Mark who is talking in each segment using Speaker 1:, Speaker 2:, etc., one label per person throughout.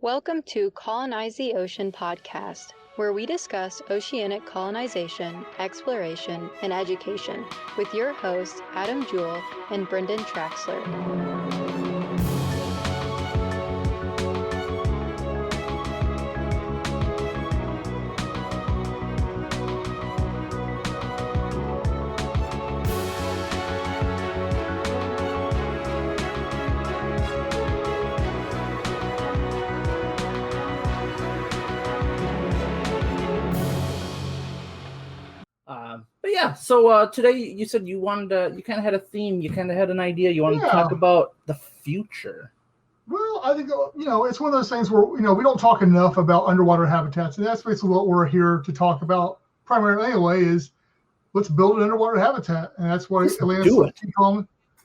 Speaker 1: Welcome to Colonize the Ocean podcast, where we discuss oceanic colonization, exploration, and education with your hosts Adam Jewell and Brendan Traxler.
Speaker 2: So today you said you wanted to, you kind of had a theme, you kind of had an idea, you wanted to talk about the future.
Speaker 3: Well, I think, it's one of those things where, we don't talk enough about underwater habitats. And that's basically what we're here to talk about primarily anyway, is let's build an underwater habitat. And that's what Atlantis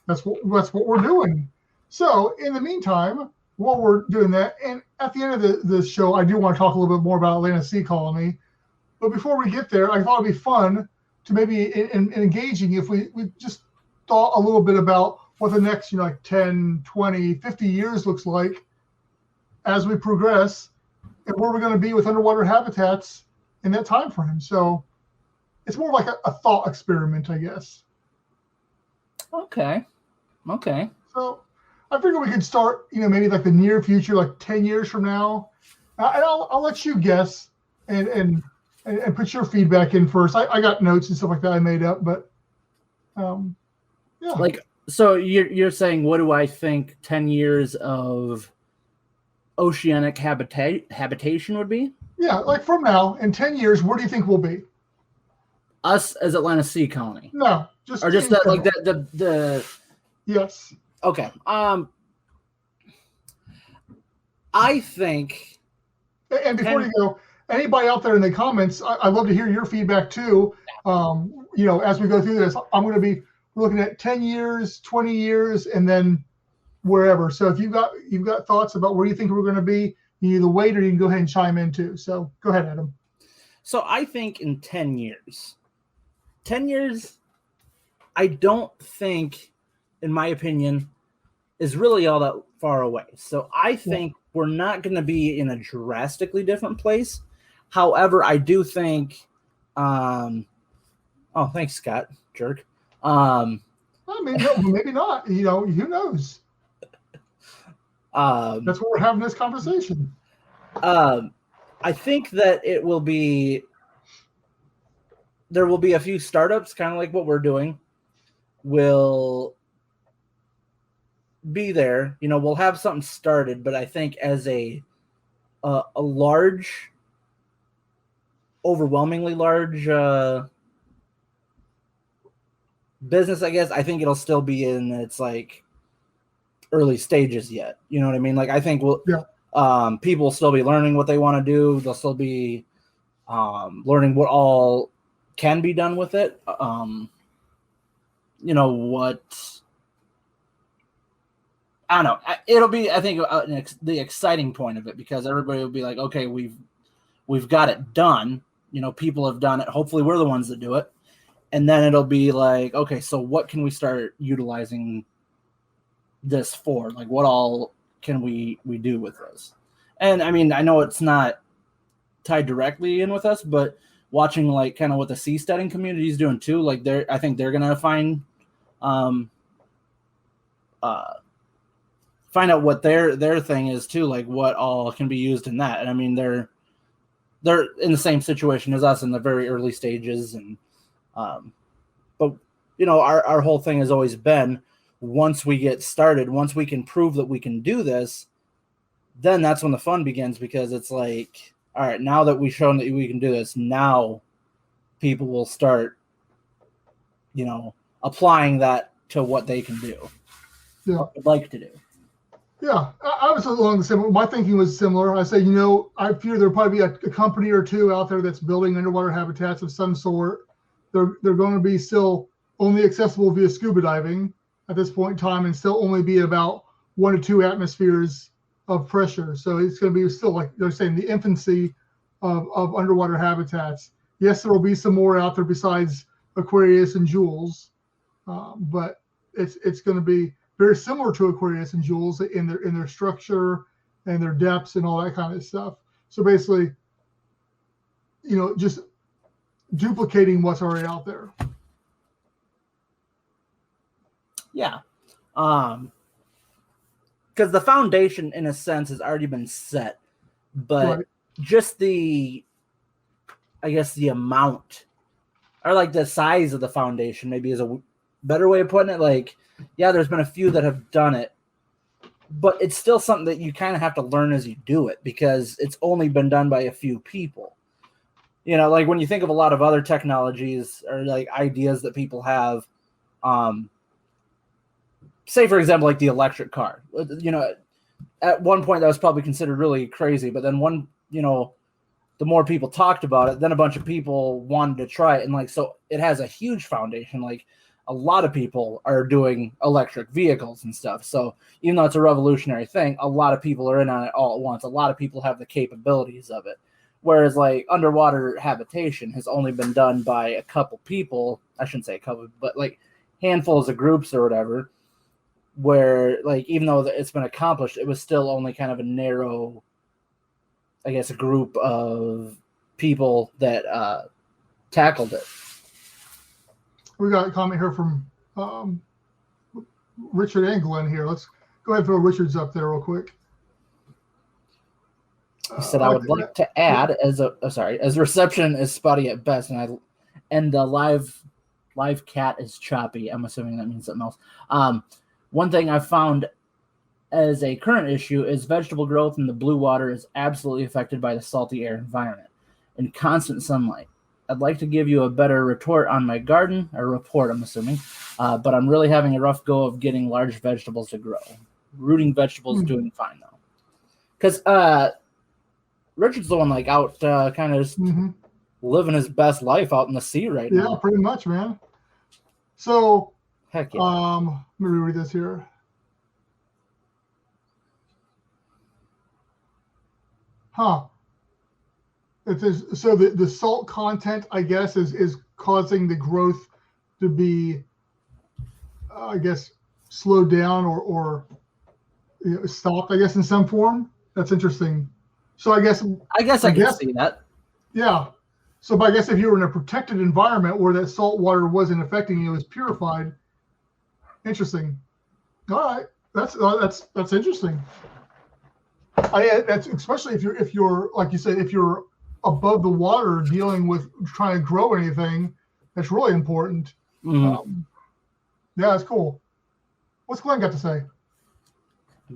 Speaker 3: that's what we're doing. So in the meantime, while we're doing that, and at the end of the show, I do want to talk a little bit more about Atlantis Sea Colony. But before we get there, I thought it'd be fun to maybe engaging if we just thought a little bit about what the next 10, 20, 50 years looks like as we progress, and where we're going to be with underwater habitats in that time frame. So it's more like a thought experiment, I guess.
Speaker 2: Okay.
Speaker 3: So I figure we could start, maybe like the near future, like 10 years from now. And I'll let you guess and put your feedback in first. I got notes and stuff like that I made up, but yeah.
Speaker 2: Like, so you're saying, what do I think 10 years of oceanic habitation would be?
Speaker 3: Yeah, like from now, in 10 years, where do you think we'll be?
Speaker 2: Us as Atlantis Sea Colony?
Speaker 3: No, just
Speaker 2: that, like the
Speaker 3: Yes.
Speaker 2: Okay. I think.
Speaker 3: And before you go, anybody out there in the comments, I'd love to hear your feedback too. As we go through this, I'm going to be looking at 10 years, 20 years, and then wherever. So if you've got thoughts about where you think we're going to be, you either wait or you can go ahead and chime in too. So go ahead, Adam.
Speaker 2: So I think in 10 years, I don't think, in my opinion, is really all that far away. So I think we're not going to be in a drastically different place. However, I do think, oh, thanks, Scott, jerk.
Speaker 3: I mean, no, maybe not. Who knows? That's what we're having this conversation.
Speaker 2: I think that there will be a few startups, kind of like what we're doing, will be there. We'll have something started, but I think as a large, overwhelmingly large business, I guess, I think it'll still be in its like early stages yet. You know what I mean? Like, I think people will still be learning what they want to do. They'll still be learning what all can be done with it. I don't know. It'll be, I think, the exciting point of it, because everybody will be like, okay, we've got it done. People have done it. Hopefully we're the ones that do it. And then it'll be like, okay, so what can we start utilizing this for? Like, what all can we do with this? And I mean, I know it's not tied directly in with us, but watching like kind of what the seasteading community is doing too, like I think they're gonna find out what their thing is too, like what all can be used in that. And I mean, they're in the same situation as us in the very early stages, and but our whole thing has always been, once we get started, once we can prove that we can do this, then that's when the fun begins, because it's like, all right, now that we've shown that we can do this, now people will start applying that to what they can do, what they'd like to do.
Speaker 3: Yeah, I was along the same. My thinking was similar. I say, I fear there'll probably be a company or two out there that's building underwater habitats of some sort. They're going to be still only accessible via scuba diving at this point in time, and still only be about 1 to 2 atmospheres of pressure. So it's going to be still, like they're saying, the infancy of underwater habitats. Yes, there will be some more out there besides Aquarius and Jules, but it's going to be very similar to Aquarius and Jules in their structure and their depths and all that kind of stuff. So basically, just duplicating what's already out there.
Speaker 2: Yeah. Because the foundation, in a sense, has already been set, but just the amount, or like the size of the foundation, maybe is a better way of putting it. Like, yeah, there's been a few that have done it, but it's still something that you kind of have to learn as you do it, because it's only been done by a few people. Like when you think of a lot of other technologies or like ideas that people have, say, for example, like the electric car, at one point that was probably considered really crazy, but then the more people talked about it, then a bunch of people wanted to try it. And like, so it has a huge foundation. Like a lot of people are doing electric vehicles and stuff. So even though it's a revolutionary thing, a lot of people are in on it all at once. A lot of people have the capabilities of it. Whereas like underwater habitation has only been done by a couple people. I shouldn't say a couple, but like handfuls of groups or whatever, where like, even though it's been accomplished, it was still only kind of a narrow, I guess, a group of people that tackled it.
Speaker 3: We got a comment here from Richard and Glenn here. Let's go ahead and throw Richard's up there real quick.
Speaker 2: He said, I would like to add, as reception is spotty at best, and the live cat is choppy. I'm assuming that means something else. One thing I found as a current issue is vegetable growth in the blue water is absolutely affected by the salty air environment and constant sunlight. I'd like to give you a better retort on my garden, or report, I'm assuming, but I'm really having a rough go of getting large vegetables to grow. Rooting vegetables doing fine, though. Because Richard's the one like out kind of just living his best life out in the sea right now.
Speaker 3: Yeah, pretty much, man. So,
Speaker 2: heck yeah.
Speaker 3: Let me reread this here. So the salt content, I guess, is causing the growth to be, I guess, slowed down or stopped, I guess, in some form. That's interesting. So I guess I
Speaker 2: can see that.
Speaker 3: Yeah. So, but I guess if you were in a protected environment where that salt water wasn't affecting you, it was purified. Interesting. All right, that's interesting. That's especially if you're like you said, if you're above the water dealing with trying to grow anything, that's really important. Yeah, that's cool. What's Glenn got to say?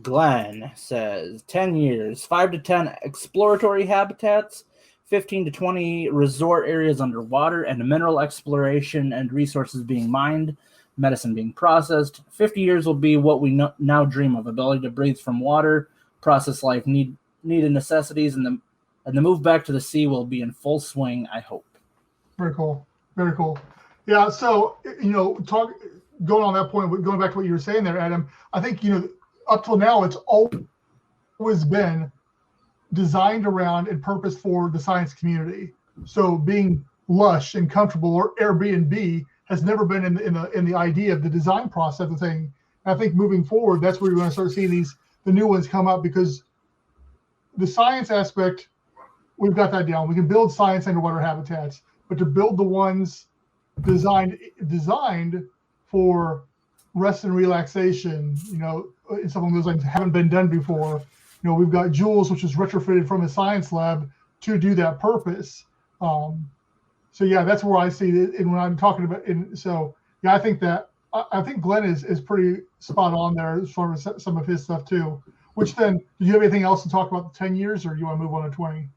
Speaker 2: Glenn says 10 years, 5 to 10 exploratory habitats, 15 to 20 resort areas underwater, and mineral exploration and resources being mined, medicine being processed. 50 years will be what we now dream of: ability to breathe from water, process life needed necessities, and the move back to the sea will be in full swing, I hope. Very cool.
Speaker 3: Very cool. Yeah. So, going on that point, going back to what you were saying there, Adam, I think, up till now, it's always been designed around and purposed for the science community. So being lush and comfortable, or Airbnb, has never been in the idea of the design process of the thing. And I think moving forward, that's where you're going to start seeing the new ones come up, because the science aspect, we've got that down. We can build science underwater habitats, but to build the ones designed for rest and relaxation, and some of those things haven't been done before. We've got Jules, which is retrofitted from a science lab to do that purpose. So yeah, that's where I see it. And when I'm talking about, I think Glenn is pretty spot on there as far as some of his stuff too. Which then, do you have anything else to talk about the 10 years, or do you want to move on to 20?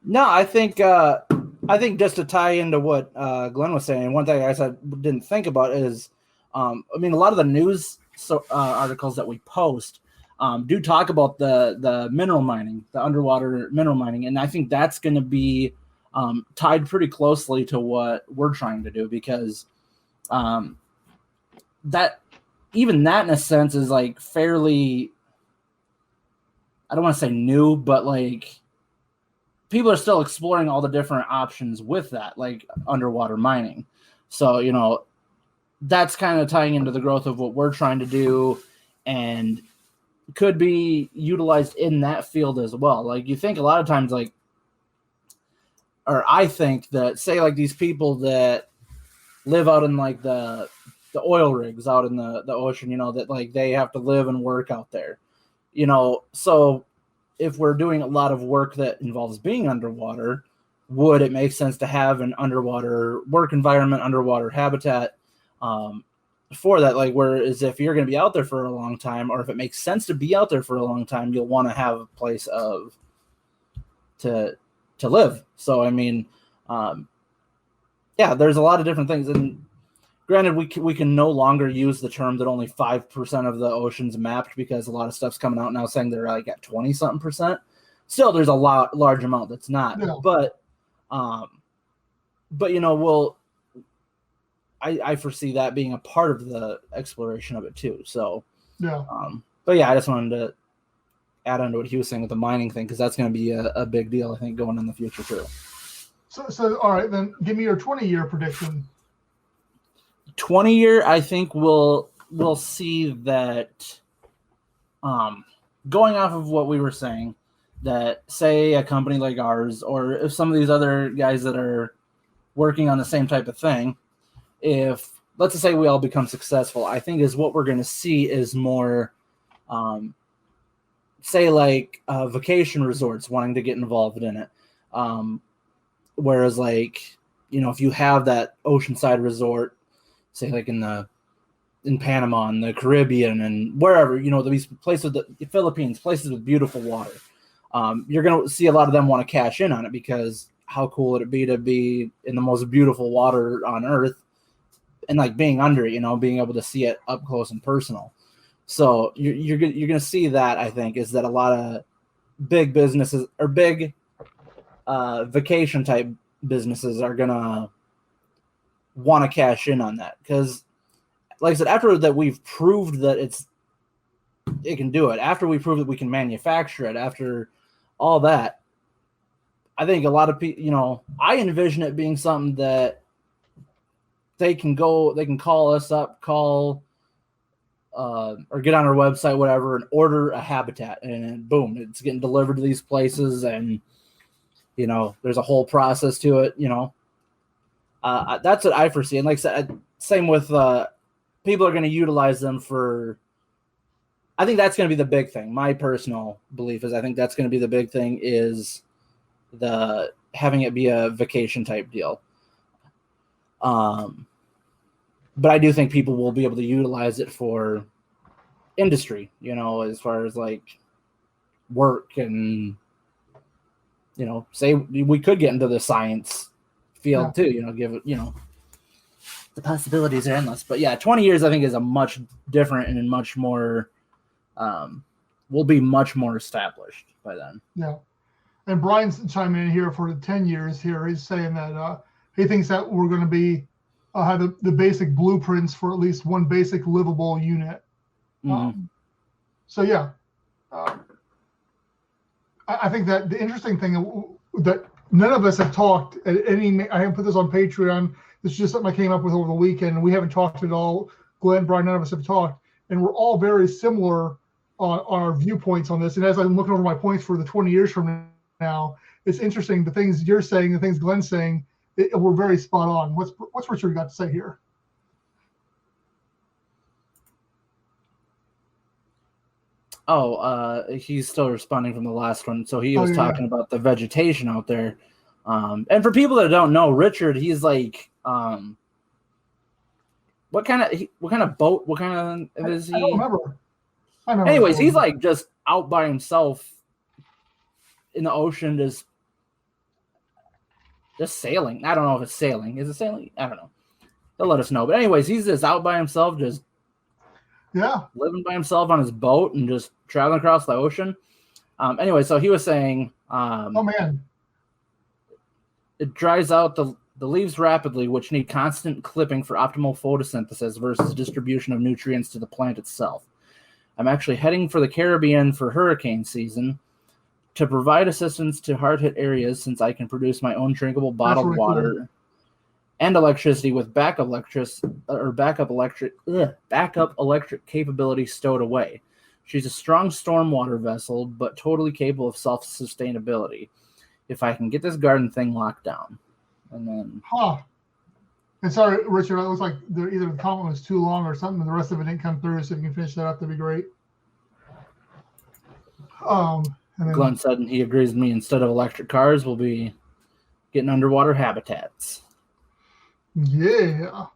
Speaker 2: No, I think just to tie into what Glenn was saying, one thing I didn't think about is, a lot of the news articles that we post do talk about the mineral mining, the underwater mineral mining, and I think that's going to be tied pretty closely to what we're trying to do, because that in a sense is like fairly, I don't want to say new, but like people are still exploring all the different options with that, like underwater mining. So, that's kind of tying into the growth of what we're trying to do. And, could be utilized in that field as well. Like you think a lot of times, like, or I think that, say, like these people that live out in like the oil rigs out in the ocean, that like they have to live and work out there, so if we're doing a lot of work that involves being underwater, would it make sense to have an underwater work environment, underwater habitat for that? Like, whereas if you're going to be out there for a long time, or if it makes sense to be out there for a long time, you'll want to have a place to live. So, I mean, yeah, there's a lot of different things. And granted, we can no longer use the term that only 5% of the ocean's mapped, because a lot of stuff's coming out now saying they're like at 20-something%. Still, there's a large amount that's not.
Speaker 3: Yeah.
Speaker 2: But I foresee that being a part of the exploration of it too. So,
Speaker 3: yeah.
Speaker 2: But yeah, I just wanted to add on to what he was saying with the mining thing, because that's going to be a big deal, I think, going in the future too.
Speaker 3: So all right, then give me your 20-year prediction.
Speaker 2: 20-year, I think we'll see that, going off of what we were saying, that say a company like ours, or if some of these other guys that are working on the same type of thing, if let's just say we all become successful, I think is what we're going to see is more, say like vacation resorts wanting to get involved in it. Whereas like, if you have that oceanside resort, say like in Panama and the Caribbean and wherever, these places, the Philippines, places with beautiful water, you're going to see a lot of them want to cash in on it, because how cool would it be to be in the most beautiful water on earth and like being under it, being able to see it up close and personal. So you're going to see that, I think, is that a lot of big businesses or big vacation type businesses are going to want to cash in on that, because like I said, after that we've proved that it can do it, after we prove that we can manufacture it, after all that, I think a lot of people, I envision it being something that they can call us up, or get on our website, whatever, and order a habitat, and boom, it's getting delivered to these places, and there's a whole process to it. That's what I foresee. And like I said, same with people are going to utilize them for. I think that's going to be the big thing. My personal belief is I think that's going to be the big thing, is the having it be a vacation type deal. But I do think people will be able to utilize it for industry, as far as like work and, say we could get into the science field too, give it, the possibilities are endless. But yeah, 20 years I think is a much different and much more, will be much more established by then.
Speaker 3: Yeah. And Brian's chiming in here for the 10 years here. He's saying that he thinks that we're going to be have the basic blueprints for at least one basic livable unit.
Speaker 2: Mm-hmm.
Speaker 3: So yeah, I think that the interesting thing that none of us have talked at any, I haven't put this on Patreon. This is just something I came up with over the weekend, and we haven't talked at all. Glenn, Brian, none of us have talked, and we're all very similar on our viewpoints on this. And as I'm looking over my points for the 20 years from now, it's interesting. The things you're saying, the things Glenn's saying, we're very spot on. What's Richard got to say here?
Speaker 2: Oh, he's still responding from the last one. So he was talking about the vegetation out there. And for people that don't know, Richard, he's like, what kind of boat? What kind of is he?
Speaker 3: I don't remember.
Speaker 2: Anyways, he's like just out by himself in the ocean, just sailing. I don't know if it's sailing. Is it sailing? I don't know. They'll let us know. But anyways, he's just out by himself, just living by himself on his boat and just traveling across the ocean. Anyway, so he was saying,
Speaker 3: oh man,
Speaker 2: it dries out the leaves rapidly, which need constant clipping for optimal photosynthesis versus distribution of nutrients to the plant itself. I'm actually heading for the Caribbean for hurricane season to provide assistance to hard-hit areas, since I can produce my own drinkable bottled water and electricity with backup electric capability stowed away. She's a strong stormwater vessel, but totally capable of self-sustainability. If I can get this garden thing locked down. And then...
Speaker 3: And sorry, Richard, it looks like either the comment was too long or something, and the rest of it didn't come through, so if you can finish that up, that'd be great. And then
Speaker 2: Glenn said he agrees with me. Instead of electric cars, we'll be getting underwater habitats.
Speaker 3: Yeah.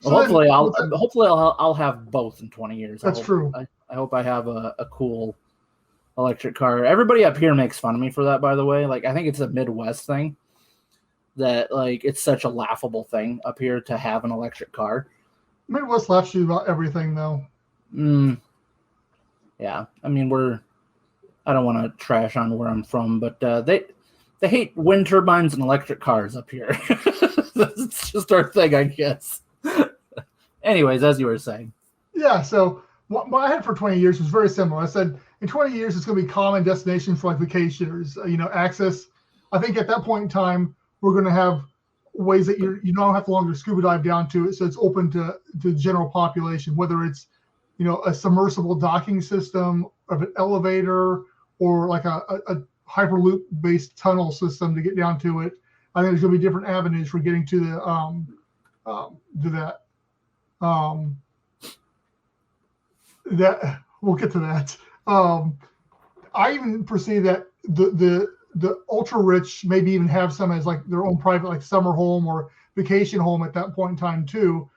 Speaker 2: So hopefully, I'll have both in 20 years.
Speaker 3: That's true.
Speaker 2: I hope I have a cool electric car. Everybody up here makes fun of me for that, by the way. Like, I think it's a Midwest thing that, like, it's such a laughable thing up here to have an electric car.
Speaker 3: Midwest laughs you about everything, though.
Speaker 2: Yeah, I mean, I don't want to trash on where I'm from, but they hate wind turbines and electric cars up here. That's just our thing, I guess. Anyways, as you were saying.
Speaker 3: Yeah, so what I had for 20 years was very similar. I said in 20 years it's going to be common destination for like vacationers, access. I think at that point in time we're going to have ways that you don't have to longer scuba dive down to it, so it's open to the general population, whether it's a submersible docking system of an elevator or like a hyperloop based tunnel system to get down to it. I think there's going to be different avenues for getting to that. That we'll get to that. I even perceive that the ultra rich maybe even have some as like their own private like summer home or vacation home at that point in time too.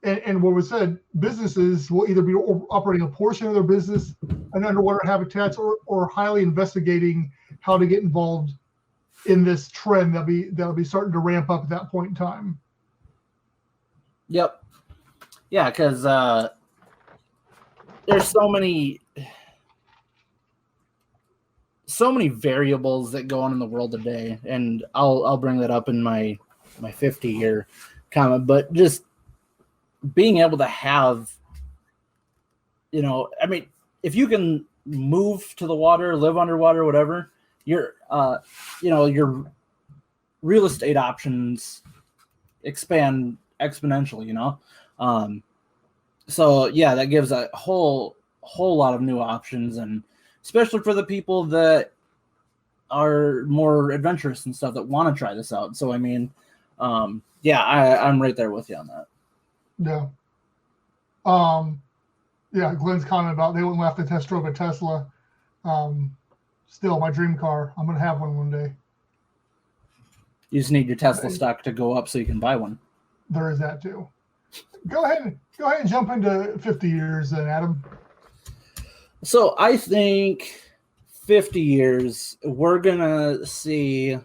Speaker 3: And what was said, businesses will either be operating a portion of their business in underwater habitats or highly investigating how to get involved in this trend that'll be starting to ramp up at that point in time.
Speaker 2: Yep. Yeah, because there's so many variables that go on in the world today, and I'll bring that up in my 50-year comment, but just being able to have, I mean, if you can move to the water, live underwater, whatever, your real estate options expand exponentially, so yeah, that gives a whole lot of new options, and especially for the people that are more adventurous and stuff that want to try this out. So I mean, yeah, I'm right there with you on that.
Speaker 3: Yeah. Yeah, Glenn's comment about they wouldn't have to test drove a Tesla. Still my dream car. I'm gonna have one day.
Speaker 2: You just need your Tesla stock to go up so you can buy one.
Speaker 3: There is that too. Go ahead and jump into 50 years then, Adam.
Speaker 2: So I think 50 years, we're gonna see.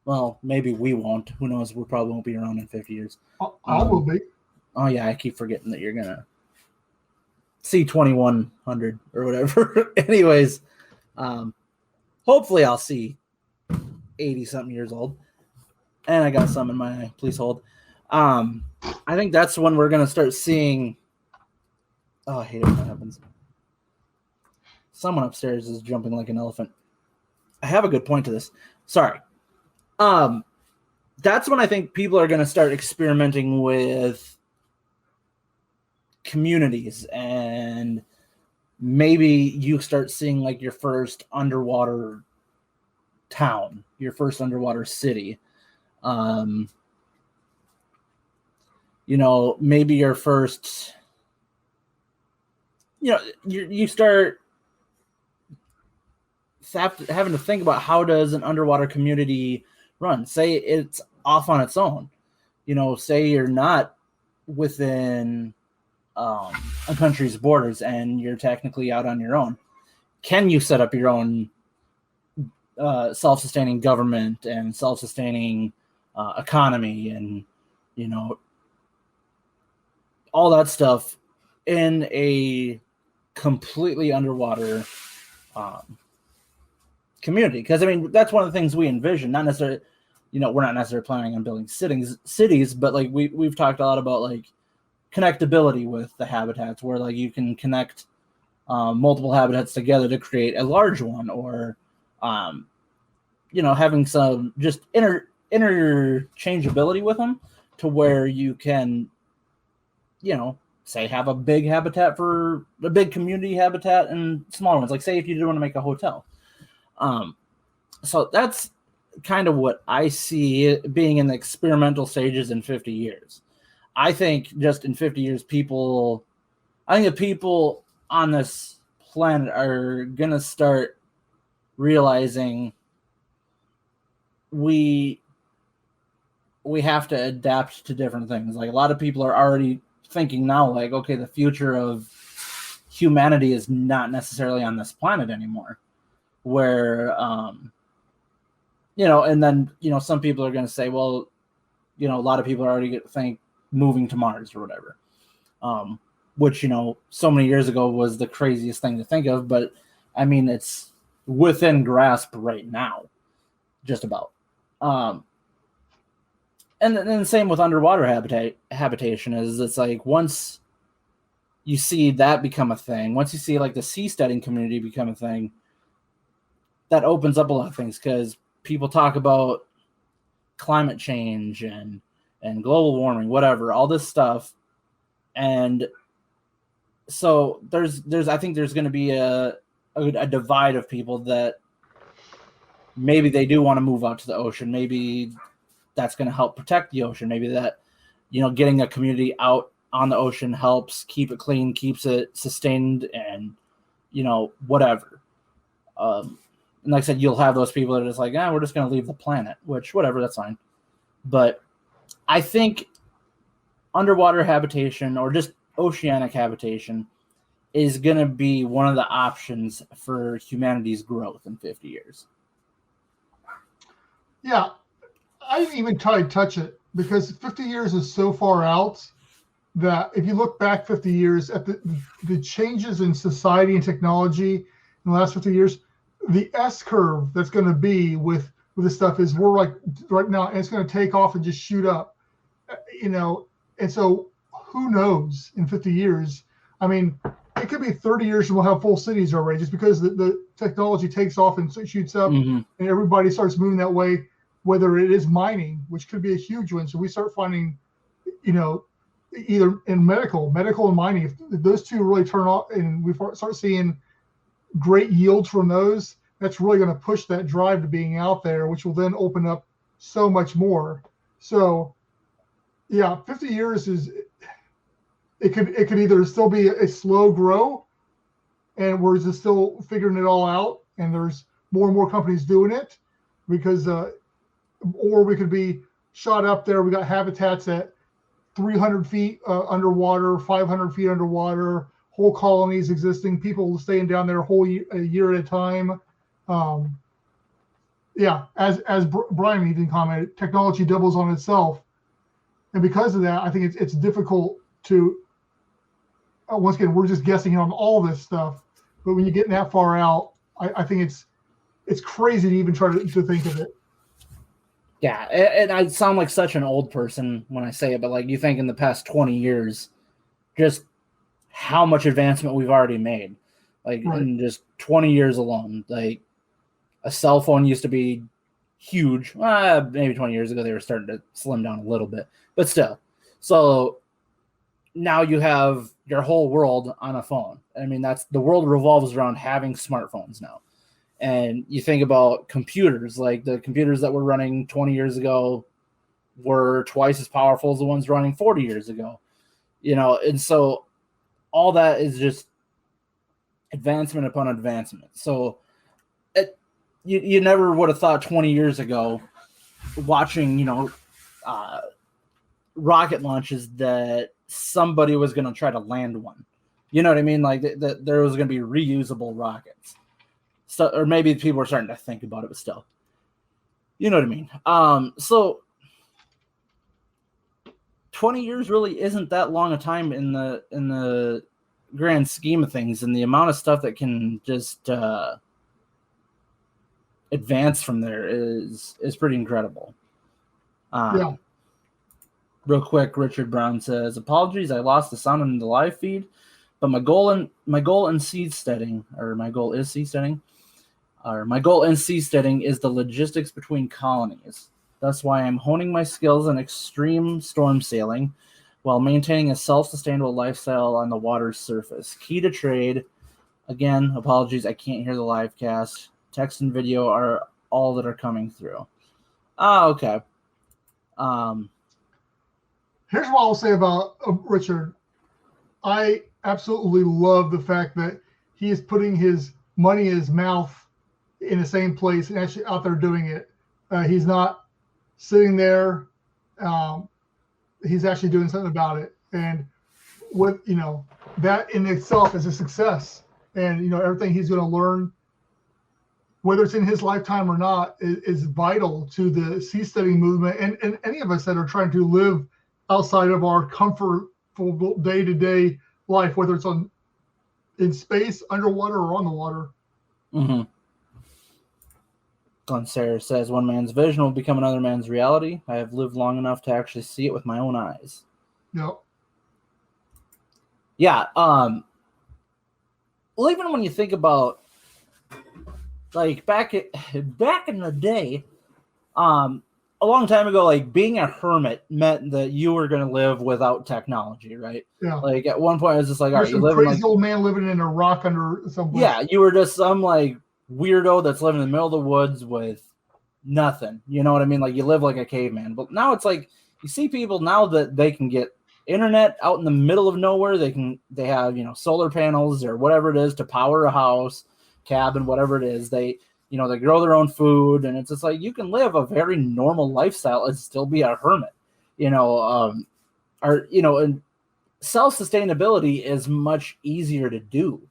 Speaker 2: Well, maybe we won't. Who knows? We probably won't be around in 50 years.
Speaker 3: I will be.
Speaker 2: Oh, yeah, I keep forgetting that you're going to see 2100 or whatever. Anyways, hopefully I'll see 80-something years old. And I got some in my please hold. I think that's when we're going to start seeing... Oh, I hate it when that happens. Someone upstairs is jumping like an elephant. I have a good point to this. Sorry. That's when I think people are going to start experimenting with communities, and maybe you start seeing like your first underwater town, your first underwater city. Maybe your first, you start having to think about how does an underwater community run. Say it's off on its own. Say you're not within a country's borders and you're technically out on your own. Can you set up your own self-sustaining government and self-sustaining economy and, all that stuff in a completely underwater community? Because, I mean, that's one of the things we envision, not necessarily, we're not necessarily planning on building cities, but like we've talked a lot about like connectability with the habitats, where like you can connect multiple habitats together to create a large one, or having some just interchangeability with them to where you can say have a big habitat for a big community habitat and smaller ones. Like say if you did want to make a hotel. So that's kind of what I see being in the experimental stages in 50 years. I think just in 50 years, I think the people on this planet are going to start realizing we have to adapt to different things. Like a lot of people are already thinking now, like, okay, the future of humanity is not necessarily on this planet anymore. Where, and then, some people are going to say, well, a lot of people are already think moving to Mars or whatever, which, so many years ago was the craziest thing to think of. But I mean, it's within grasp right now, just about. And then same with underwater habitation is it's like once you see that become a thing, once you see like the seasteading community become a thing, that opens up a lot of things because people talk about climate change and global warming, whatever, all this stuff. And so I think there's going to be a divide of people that maybe they do want to move out to the ocean. Maybe that's going to help protect the ocean. Maybe that, getting a community out on the ocean helps keep it clean, keeps it sustained, and, whatever. And like I said, you'll have those people that are just like, we're just going to leave the planet, which, whatever, that's fine. But I think underwater habitation or just oceanic habitation is going to be one of the options for humanity's growth in 50 years.
Speaker 3: Yeah. I didn't even try to touch it because 50 years is so far out that if you look back 50 years at the changes in society and technology in the last 50 years, the S curve that's going to be with this stuff is we're like right now, and it's going to take off and just shoot up, and so who knows in 50 years? I mean, it could be 30 years and we'll have full cities already just because the technology takes off and shoots up and everybody starts moving that way. Whether it is mining, which could be a huge one. So we start finding, either in medical and mining, if those two really turn off and we start seeing great yields from those, that's really going to push that drive to being out there, which will then open up so much more. So yeah, 50 years it could either still be a slow grow and we're just still figuring it all out and there's more and more companies doing it because, or we could be shot up there. We got habitats at 300 feet underwater, 500 feet underwater, whole colonies existing, people staying down there a year at a time. As Brian even commented, technology doubles on itself. And because of that, I think it's difficult to, once again, we're just guessing on all this stuff. But when you get that far out, I think it's crazy to even try to think of it.
Speaker 2: Yeah, and I sound like such an old person when I say it, but like you think in the past 20 years, just how much advancement we've already made. Like in just 20 years alone, like a cell phone used to be huge. Maybe 20 years ago, they were starting to slim down a little bit, but still. So now you have your whole world on a phone. I mean, the world revolves around having smartphones now. And you think about computers, like the computers that were running 20 years ago were twice as powerful as the ones running 40 years ago, and so all that is just advancement upon advancement. So you never would have thought 20 years ago watching, rocket launches that somebody was going to try to land one. You know what I mean? Like that there was going to be reusable rockets. So, or maybe people were starting to think about it, but still, you know what I mean? So 20 years really isn't that long a time in the grand scheme of things, and the amount of stuff that can just advance from there is pretty incredible. Real quick, Richard Brown says, "Apologies, I lost the sound in the live feed, but my goal in seasteading is the logistics between colonies. That's why I'm honing my skills in extreme storm sailing. while maintaining a self-sustainable lifestyle on the water's surface. Key to trade. Again, apologies, I can't hear the live cast. Text and video are all that are coming through. Oh, okay.
Speaker 3: Here's what I'll say about Richard. I absolutely love the fact that he is putting his money in his mouth in the same place and actually out there doing it. He's not sitting there. He's actually doing something about it. And what, that in itself is a success. And, everything he's going to learn, whether it's in his lifetime or not, is vital to the seasteading movement and any of us that are trying to live outside of our comfortable day-to-day life, whether it's in space, underwater, or on the water.
Speaker 2: Mm-hmm. Sarah says, one man's vision will become another man's reality. I have lived long enough to actually see it with my own eyes.
Speaker 3: Yep.
Speaker 2: Yeah. Well, even when you think about, like, back in the day, a long time ago, like, being a hermit meant that you were going to live without technology, right?
Speaker 3: Yeah.
Speaker 2: Like, at one point, it was just like, all right,
Speaker 3: some crazy old man living in a rock under some.
Speaker 2: Yeah, you were just some, like, weirdo that's living in the middle of the woods with nothing. You know what I mean? Like, you live like a caveman. But now it's like, you see people now that they can get internet out in the middle of nowhere. They have, solar panels or whatever it is to power a house, cabin, whatever it is. They grow their own food, and it's just like, you can live a very normal lifestyle and still be a hermit, and self-sustainability is much easier to do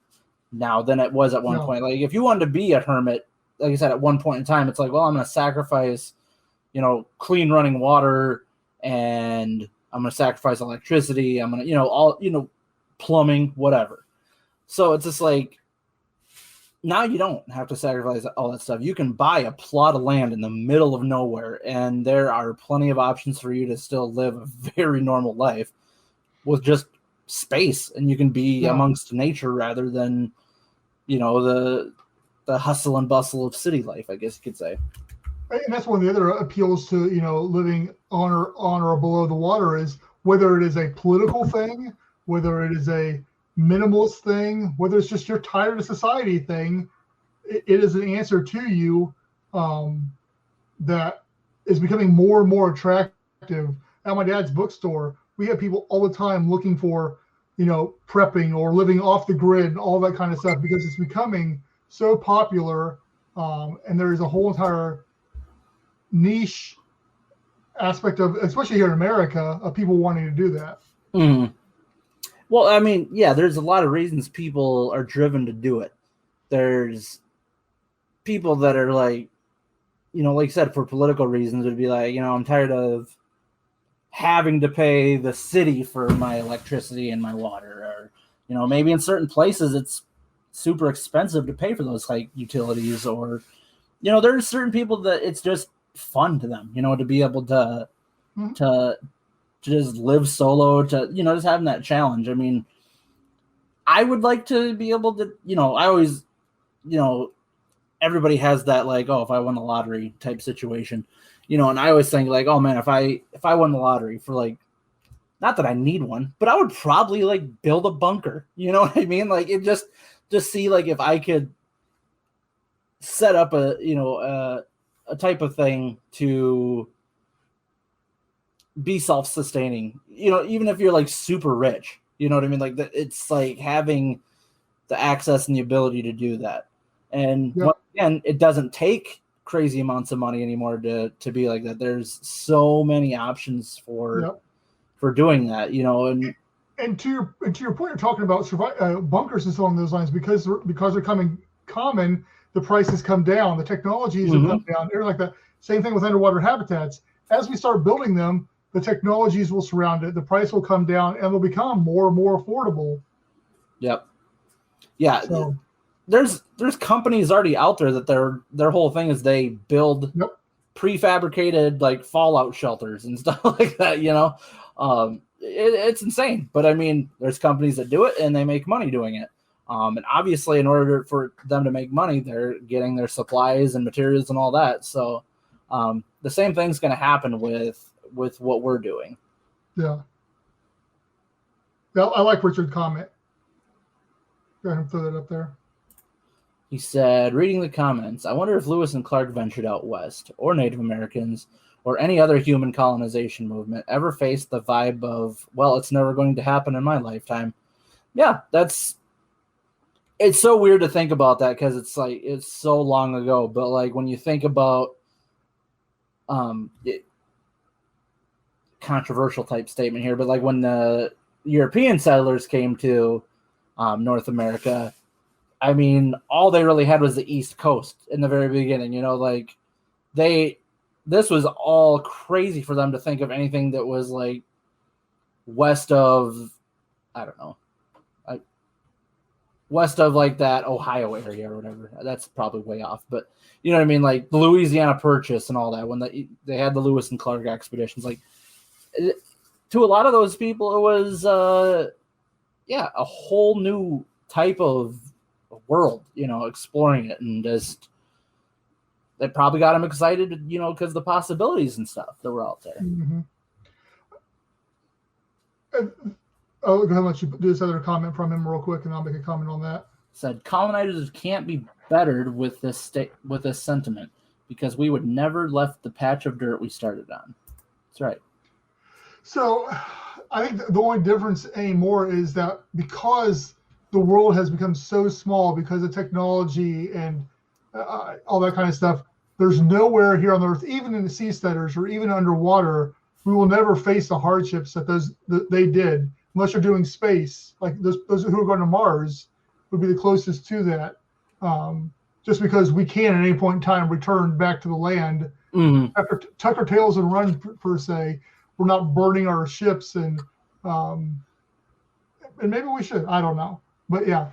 Speaker 2: now than it was at one point. Like, if you wanted to be a hermit, like I said, at one point in time, it's like, well, I'm going to sacrifice, clean running water, and I'm going to sacrifice electricity. I'm going to, plumbing, whatever. So it's just like, now you don't have to sacrifice all that stuff. You can buy a plot of land in the middle of nowhere, and there are plenty of options for you to still live a very normal life with just space, and you can be amongst nature rather than, the hustle and bustle of city life, I guess you could say.
Speaker 3: And that's one of the other appeals to, living on or below the water is whether it is a political thing, whether it is a minimalist thing, whether it's just you're tired of society thing, it is an answer to you that is becoming more and more attractive. At my dad's bookstore, we have people all the time looking for, prepping or living off the grid and all that kind of stuff because it's becoming so popular. And there is a whole entire niche aspect of, especially here in America, of people wanting to do that.
Speaker 2: Mm. Well, I mean, yeah, there's a lot of reasons people are driven to do it. There's people that are like, like I said, for political reasons, would be like, I'm tired of having to pay the city for my electricity and my water, or, maybe in certain places it's super expensive to pay for those like utilities, or, there's certain people that it's just fun to them, to be able to just live solo, to, just having that challenge. I mean, I would like to be able to, I always, everybody has that, like, oh, if I won the lottery type situation, and I always think like, oh man, if I won the lottery for, like, not that I need one, but I would probably like build a bunker, you know what I mean? Like, it just see, like, if I could set up a type of thing to be self-sustaining, even if you're like super rich, you know what I mean? Like, it's like having the access and the ability to do that. And once again, it doesn't take crazy amounts of money anymore to be like that. There's so many options for doing that, and
Speaker 3: to your point, you're talking about bunkers and so along those lines, because they're coming common, the prices come down, the technologies have come down, everything like that. Same thing with underwater habitats. As we start building them, the technologies will surround it, the price will come down, and they'll become more and more affordable.
Speaker 2: Yep. Yeah. So, there's companies already out there that their whole thing is they build prefabricated, like, fallout shelters and stuff like that, it's insane. But I mean, there's companies that do it and they make money doing it. And obviously, in order for them to make money, they're getting their supplies and materials and all that. So the same thing's going to happen with what we're doing.
Speaker 3: Yeah. I like Richard's comment. Go ahead and throw that up there.
Speaker 2: He said, reading the comments, I wonder if Lewis and Clark ventured out west, or Native Americans, or any other human colonization movement ever faced the vibe of, well, it's never going to happen in my lifetime. Yeah, it's so weird to think about that because it's so long ago. But like when you think about controversial type statement here, but like when the European settlers came to North America, I mean, all they really had was the East Coast in the very beginning. Like this was all crazy for them to think of anything that was like west of, I don't know, west of like that Ohio area or whatever. That's probably way off, but you know what I mean? Like the Louisiana Purchase and all that, when they had the Lewis and Clark expeditions, like to a lot of those people, it was, a whole new type of world, exploring it, and just that probably got them excited, because the possibilities and stuff that were out there.
Speaker 3: Mm-hmm. Go ahead and let you do this other comment from him real quick, and I'll make a comment on that.
Speaker 2: Said colonizers can't be bettered with this sentiment because we would never left the patch of dirt we started on. That's right.
Speaker 3: So I think the only difference anymore is that because the world has become so small because of technology and all that kind of stuff, there's nowhere here on the earth, even in the sea steaders or even underwater, we will never face the hardships that they did, unless you're doing space. Like those who are going to Mars would be the closest to that, just because we can at any point in time return back to the land.
Speaker 2: Mm-hmm.
Speaker 3: After tuck our tails and run, per se. We're not burning our ships, and maybe we should. I don't know, but yeah,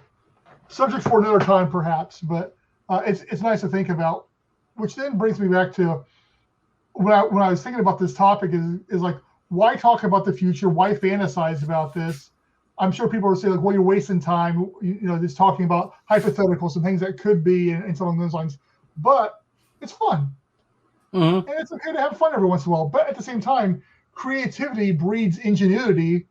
Speaker 3: subject for another time perhaps. But it's nice to think about, which then brings me back to when I was thinking about this topic is like, why talk about the future? Why fantasize about this? I'm sure people are saying like, well, you're wasting time, just talking about hypotheticals and things that could be and something along those lines. But it's fun,
Speaker 2: mm-hmm.
Speaker 3: and it's okay to have fun every once in a while. But at the same time, creativity breeds ingenuity,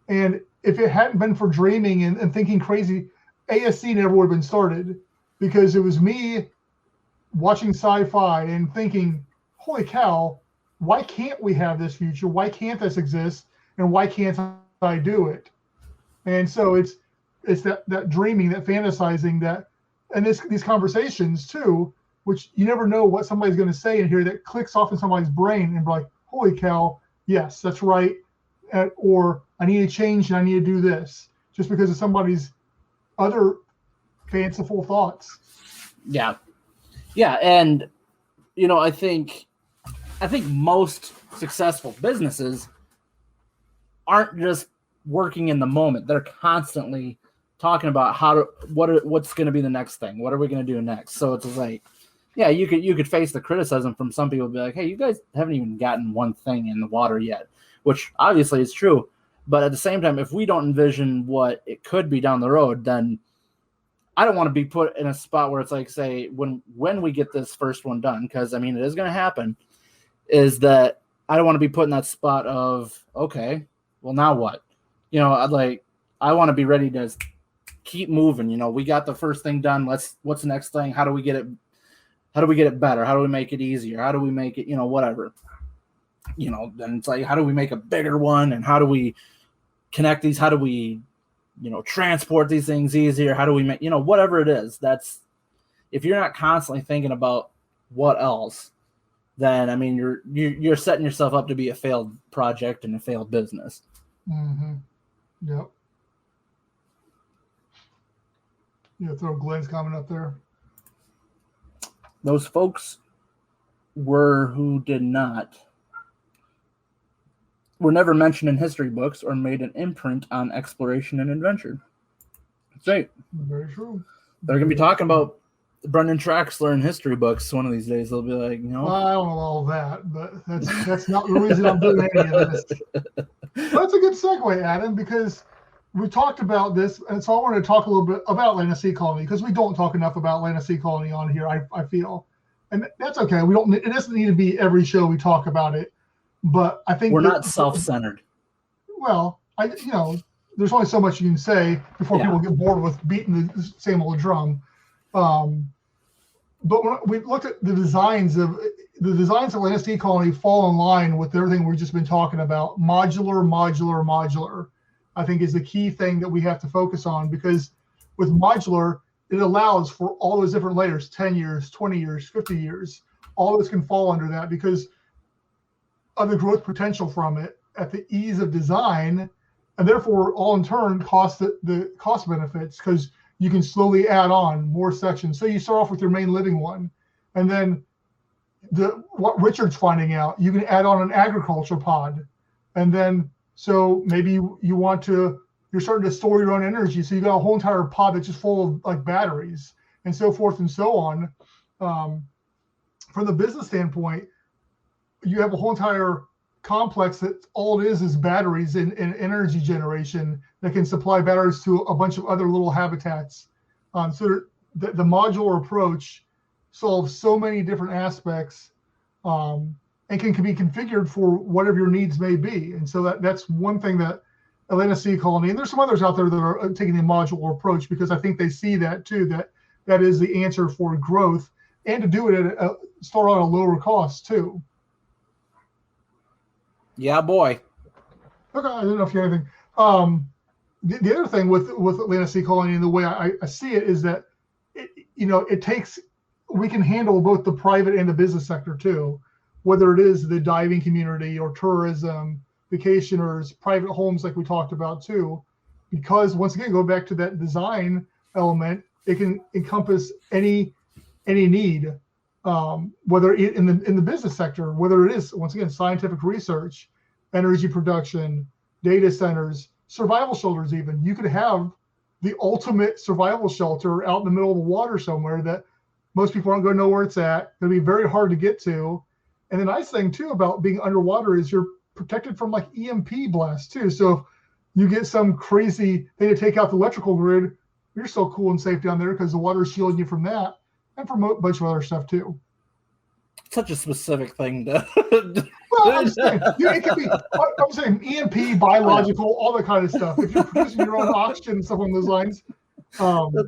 Speaker 3: and if it hadn't been for dreaming and thinking crazy, ASC never would have been started, because it was me watching sci-fi and thinking, holy cow, why can't we have this future? Why can't this exist? And why can't I do it? And so it's that dreaming, that fantasizing, that, and these conversations too, which you never know what somebody's going to say in here that clicks off in somebody's brain and be like, holy cow, yes, that's right. Or I need to change and I need to do this, just because of somebody's other fanciful thoughts.
Speaker 2: Yeah. Yeah. And, I think most successful businesses aren't just working in the moment. They're constantly talking about what's going to be the next thing. What are we going to do next? So it's like, yeah, you could face the criticism from some people, be like, hey, you guys haven't even gotten one thing in the water yet, which obviously is true. But at the same time, if we don't envision what it could be down the road, then I don't want to be put in a spot where it's like, say, when we get this first one done, because I mean, it is going to happen, is that I don't want to be put in that spot of, okay, well, now what? I want to be ready to keep moving. We got the first thing done. What's the next thing? How do we get it? How do we get it better? How do we make it easier? How do we make it, whatever? Then it's like, how do we make a bigger one? And how do we connect these? How do we, transport these things easier? How do we make, whatever it is? That's, if you're not constantly thinking about what else, then, I mean, you're setting yourself up to be a failed project and a failed business.
Speaker 3: Mm-hmm. Yep. Yeah, throw Glenn's comment up there.
Speaker 2: Those folks were never mentioned in history books or made an imprint on exploration and adventure. That's right.
Speaker 3: Very true.
Speaker 2: They're going to be talking about Brendan Traxler in history books one of these days. They'll be like,
Speaker 3: I don't know all that, but that's not the reason I'm doing any of this. But that's a good segue, Adam, because we talked about this, and so I wanted to talk a little bit about Atlantic Sea Colony, because we don't talk enough about Atlantic Sea Colony on here, I feel. And that's okay. It doesn't need to be every show we talk about it, but I think
Speaker 2: we're not self-centered.
Speaker 3: Well, there's only so much you can say before
Speaker 2: Yeah.
Speaker 3: people get bored with beating the same old drum. But when we looked at the designs of NSD Colony fall in line with everything we've just been talking about. Modular, I think is the key thing that we have to focus on, because with modular, it allows for all those different layers, 10 years, 20 years, 50 years. All those can fall under that because of the growth potential from it at the ease of design, and therefore all in turn the cost benefits, because you can slowly add on more sections. So you start off with your main living one, and then what Richard's finding out, you can add on an agriculture pod, and then so maybe you're starting to store your own energy, so you got a whole entire pod that's just full of like batteries and so forth and so on. From the business standpoint, you have a whole entire complex that all it is batteries and energy generation that can supply batteries to a bunch of other little habitats. So the modular approach solves so many different aspects, and can be configured for whatever your needs may be. And so that's one thing that Atlanta Sea Colony, and there's some others out there that are taking the modular approach, because I think they see that too, that is the answer for growth, and to do it at start on a lower cost too.
Speaker 2: Yeah, boy.
Speaker 3: Okay, I don't know if you have anything. The other thing with Atlanta Sea Colony, and the way I see it, is that we can handle both the private and the business sector too, whether it is the diving community or tourism, vacationers, private homes like we talked about too, because once again, go back to that design element, it can encompass any need, whether in the business sector, whether it is, once again, scientific research, energy production, data centers, survival shelters. Even you could have the ultimate survival shelter out in the middle of the water somewhere that most people aren't going to know where it's at. It'll be very hard to get to. And the nice thing too about being underwater is you're protected from like EMP blasts too. So if you get some crazy thing to take out the electrical grid, you're still cool and safe down there because the water is shielding you from that, and from a bunch of other stuff too.
Speaker 2: Such a specific thing to.
Speaker 3: Well, I'm saying, it could be. I'm saying EMP, biological, all that kind of stuff. If you're producing your own oxygen and stuff along those lines,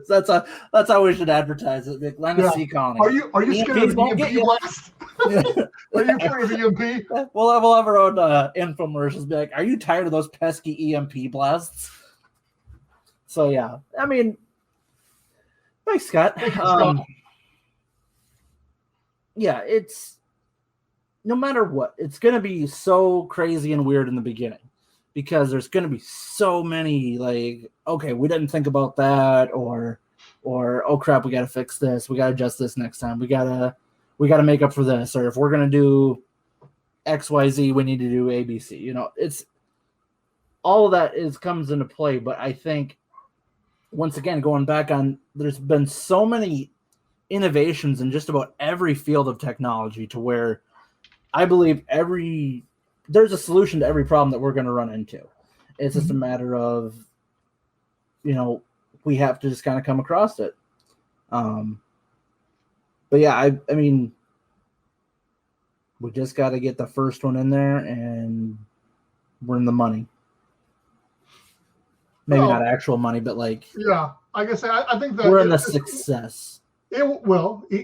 Speaker 2: that's how we should advertise it. The Atlanta Sea Colony.
Speaker 3: Are you scared of EMP blast? Are you afraid of EMP?
Speaker 2: We'll have our own infomercials. Be like, are you tired of those pesky EMP blasts? So yeah, I mean, thanks, Scott. Yeah, it's no matter what, it's going to be so crazy and weird in the beginning, because there's going to be so many like, okay, we didn't think about that, or oh crap, we got to fix this, we got to adjust this next time, we got to make up for this, or if we're going to do XYZ, we need to do ABC. It's all of that comes into play. But I think, once again, going back on, there's been so many innovations in just about every field of technology, to where I believe there's a solution to every problem that we're going to run into. It's just a matter of, we have to just kind of come across it. But yeah, I mean, we just got to get the first one in there, and we're in the money. Maybe not actual money, but like,
Speaker 3: yeah, I guess I think that
Speaker 2: we're in the success.
Speaker 3: Whether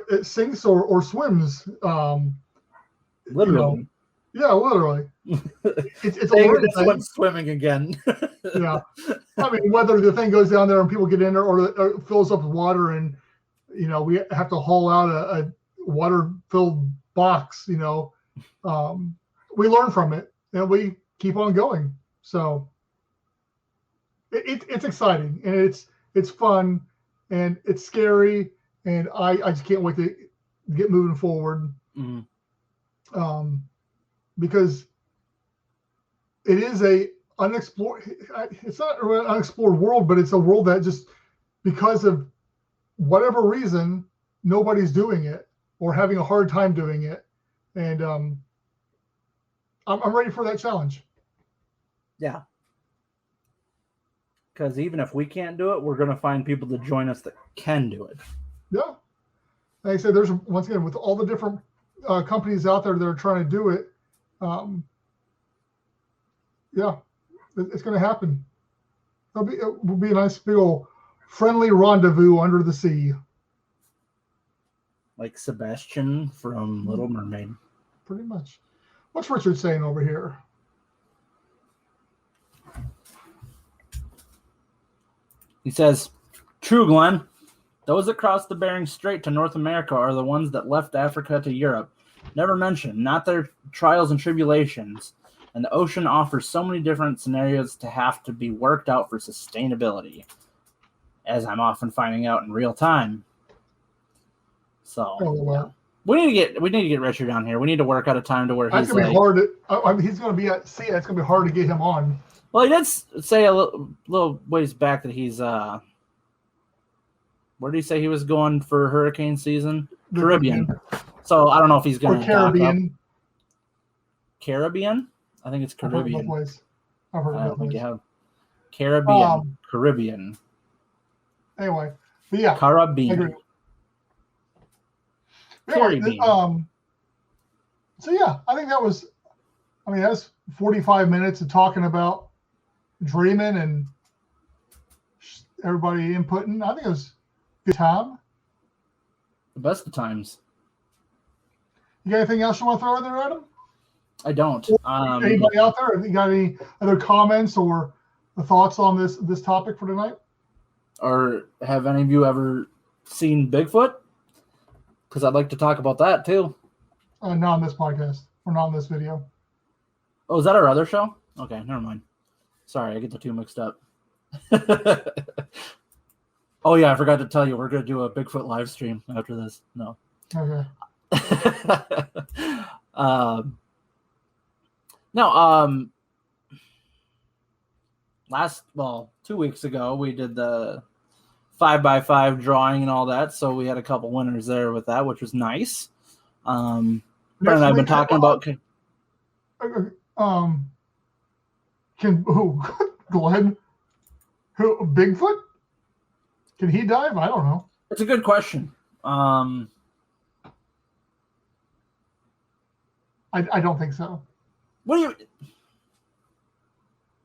Speaker 3: it sinks or swims,
Speaker 2: Literally.
Speaker 3: Yeah, literally. It's a
Speaker 2: learning thing. Went swimming again.
Speaker 3: Yeah, I mean, whether the thing goes down there and people get in there, or it fills up with water, and we have to haul out a water-filled box. We learn from it and we keep on going. So it's exciting, and it's fun, and it's scary, and I just can't wait to get moving forward. Mm-hmm. Because it is a unexplored. It's not an unexplored world, but it's a world that just, because of whatever reason, nobody's doing it or having a hard time doing it, and I'm ready for that challenge.
Speaker 2: Yeah. Because even if we can't do it, we're going to find people to join us that can do it.
Speaker 3: Yeah. Like I said, there's, once again, with all the different companies out there that are trying to do it, yeah, It's going to happen. It will be a nice big old friendly rendezvous under the sea.
Speaker 2: Like Sebastian from Little Mermaid.
Speaker 3: Pretty much. What's Richard saying over here?
Speaker 2: He says, "True, Glenn. Those that crossed the Bering Strait to North America are the ones that left Africa to Europe. Never mentioned, not their trials and tribulations. And the ocean offers so many different scenarios to have to be worked out for sustainability, as I'm often finding out in real time." So yeah. we need to get Richard down here. We need to work out a time to where he's
Speaker 3: gonna be hard. He's going to be at sea. It's going to be hard to get him on.
Speaker 2: Well, he did say a little ways back that he's where did he say he was going for hurricane season? Caribbean. So I don't know if he's going to
Speaker 3: Caribbean.
Speaker 2: Caribbean? I think it's Caribbean.
Speaker 3: I've heard of
Speaker 2: think you have Caribbean. Caribbean.
Speaker 3: Anyway, but yeah.
Speaker 2: Caribbean.
Speaker 3: Anyway, so yeah, I think that was 45 minutes of talking about dreaming and everybody inputting. I think it was a good time.
Speaker 2: The best of times.
Speaker 3: You got anything else you want to throw in there, Adam?
Speaker 2: I don't.
Speaker 3: Anybody out there? Have you got any other comments or thoughts on this topic for tonight?
Speaker 2: Or have any of you ever seen Bigfoot? Because I'd like to talk about that too.
Speaker 3: Not on this podcast. Or not on this video.
Speaker 2: Oh, is that our other show? Okay, never mind. Sorry, I get the two mixed up. Oh yeah, I forgot to tell you, we're going to do a Bigfoot live stream after this. No.
Speaker 3: Okay.
Speaker 2: No, 2 weeks ago we did the 5x5 drawing and all that, so we had a couple winners there with that, which was nice. Brent and I've been talking about.
Speaker 3: Glenn, Bigfoot? Can he dive? I don't know.
Speaker 2: It's a good question.
Speaker 3: I don't think so.
Speaker 2: What do you?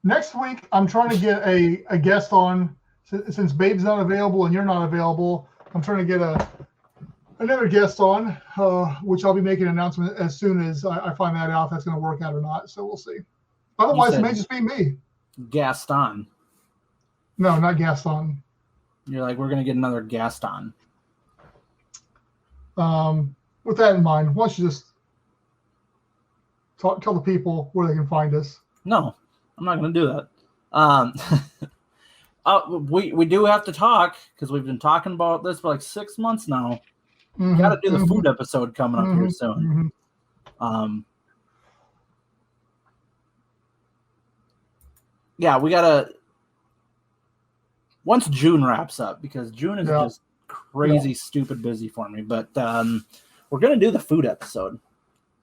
Speaker 3: Next week, I'm trying to get a guest on. Since Babe's not available and you're not available, I'm trying to get another guest on, which I'll be making an announcement as soon as I find that out if that's going to work out or not. So we'll see. Otherwise, it may just be me.
Speaker 2: Gaston.
Speaker 3: No, not Gaston.
Speaker 2: You're like, we're going to get another Gaston.
Speaker 3: With that in mind, why don't you just tell the people where they can find us?
Speaker 2: No, I'm not going to do that. We do have to talk because we've been talking about this for like 6 months now. We got to do the food episode coming up here soon. Yeah, we got to once June wraps up, because June is just crazy stupid busy for me. But we're gonna do the food episode.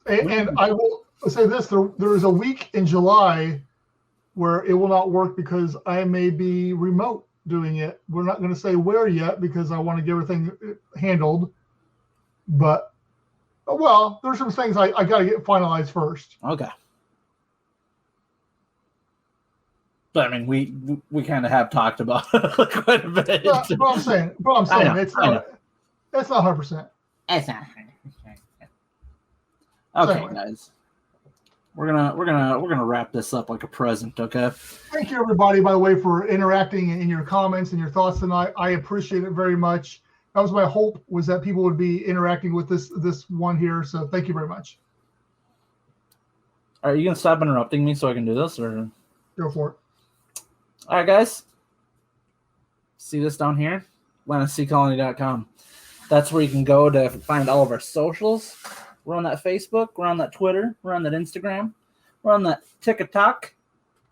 Speaker 3: And I will say this: there is a week in July where it will not work because I may be remote doing it. We're not going to say where yet because I want to get everything handled. But, well, there's some things I got to get finalized first.
Speaker 2: Okay. But I mean, we kind of have talked about it quite a bit.
Speaker 3: But I'm saying it's not 100%.
Speaker 2: It's not. Okay, anyway. Guys. We're gonna wrap this up like a present, okay?
Speaker 3: Thank you, everybody, by the way, for interacting in your comments and your thoughts tonight. I appreciate it very much. That was my hope, was that people would be interacting with this one here. So thank you very much.
Speaker 2: Are you gonna stop interrupting me so I can do this, or
Speaker 3: go for it?
Speaker 2: All right, guys. See this down here? AtlanticSeaColony.com. That's where you can go to find all of our socials. We're on that Facebook. We're on that Twitter. We're on that Instagram. We're on that TikTok.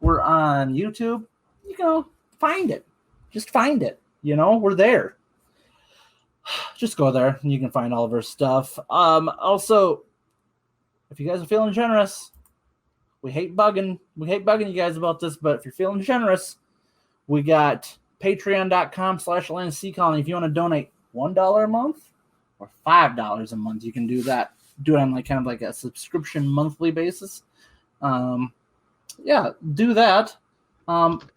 Speaker 2: We're on YouTube. You know, find it. Just find it. You know, we're there. Just go there and you can find all of our stuff. Also, if you guys are feeling generous, we hate bugging you guys about this, but if you're feeling generous, we got patreon.com/AtlanticSeaColony. If you want to donate $1 a month or $5 a month, you can do that. Do it on like kind of like a subscription monthly basis. Yeah, do that. Help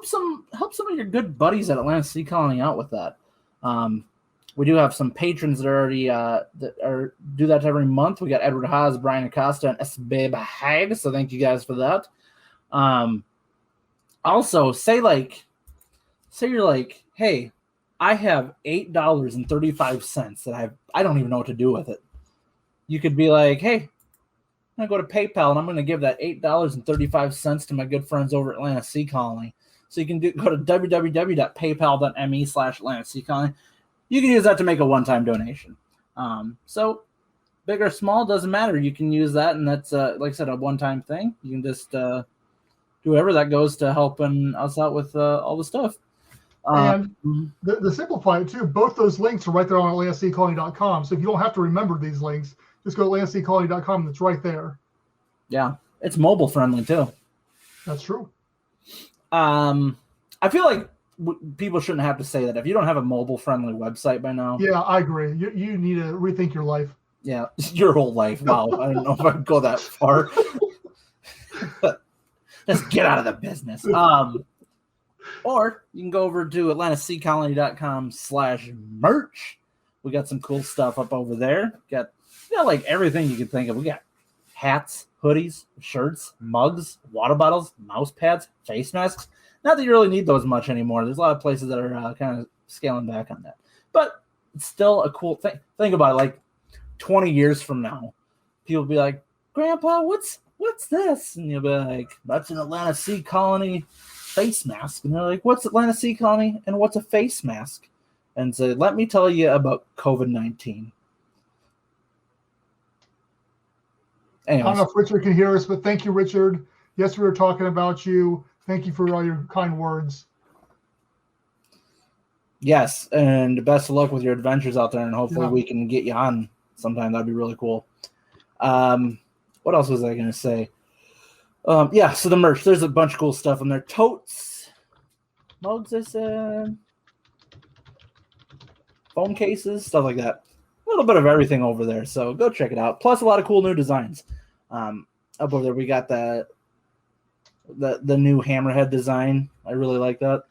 Speaker 2: some of your good buddies at Atlantic Sea Colony out with that. We do have some patrons that are already do that every month. We got Edward Haas, Brian Acosta, and S. Hag. So thank you guys for that. Also, say you're like, hey, I have $8.35 that I don't even know what to do with it. You could be like, hey, I'm going to go to PayPal and I'm going to give that $8.35 to my good friends over at Atlantic Sea Colony. So you can go to www.paypal.me/Atlantic Sea Colony. You can use that to make a one-time donation. So big or small, doesn't matter. You can use that, and that's, like I said, a one-time thing. You can just do whatever that goes to helping us out with all the stuff.
Speaker 3: And to simplify it, too, both those links are right there on AtlanticSeaColony.com. So if you don't have to remember these links, just go to AtlanticSeaColony.com, and it's right there.
Speaker 2: Yeah, it's mobile-friendly, too.
Speaker 3: That's true.
Speaker 2: I feel like people shouldn't have to say that. If you don't have a mobile-friendly website by now.
Speaker 3: Yeah, I agree. You need to rethink your life.
Speaker 2: Yeah, your whole life. Wow, I don't know if I can go that far. Just get out of the business. Or you can go over to AtlanticSeaColony.com/merch. We got some cool stuff up over there. Got like everything you can think of. We got hats, hoodies, shirts, mugs, water bottles, mouse pads, face masks. Not that you really need those much anymore. There's a lot of places that are kind of scaling back on that. But it's still a cool thing. Think about it. Like 20 years from now, people will be like, Grandpa, what's this? And you'll be like, that's an Atlantic Sea Colony face mask. And they're like, what's Atlantic Sea Colony and what's a face mask? And so let me tell you about COVID-19. Anyways.
Speaker 3: I don't know if Richard can hear us, but thank you, Richard. Yes, we were talking about you. Thank you for all your kind words.
Speaker 2: Yes, and best of luck with your adventures out there, and hopefully we can get you on sometime. That'd be really cool. What else was I going to say? So the merch. There's a bunch of cool stuff in there. Totes, mugs, I said, phone cases, stuff like that. A little bit of everything over there, so go check it out. Plus a lot of cool new designs. Up over there, we got the new hammerhead design. I really like that.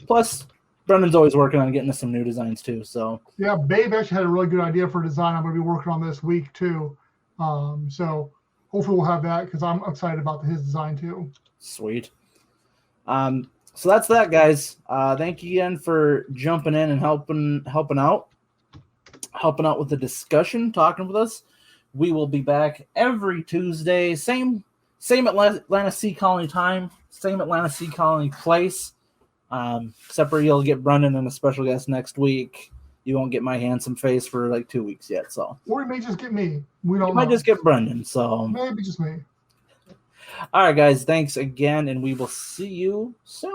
Speaker 2: Plus, Brendan's always working on getting us some new designs too. So
Speaker 3: yeah, Babe actually had a really good idea for a design I'm going to be working on this week too. So hopefully we'll have that because I'm excited about his design too.
Speaker 2: Sweet. So that's that, guys. Thank you again for jumping in and helping out with the discussion, talking with us. We will be back every Tuesday, same Atlantic Sea Colony time, same Atlantic Sea Colony place. Except for you'll get Brendan and a special guest next week. You won't get my handsome face for like 2 weeks yet. So,
Speaker 3: or you may just get me. We don't. You
Speaker 2: might just get Brendan. So
Speaker 3: maybe just me.
Speaker 2: All right, guys. Thanks again, and we will see you soon.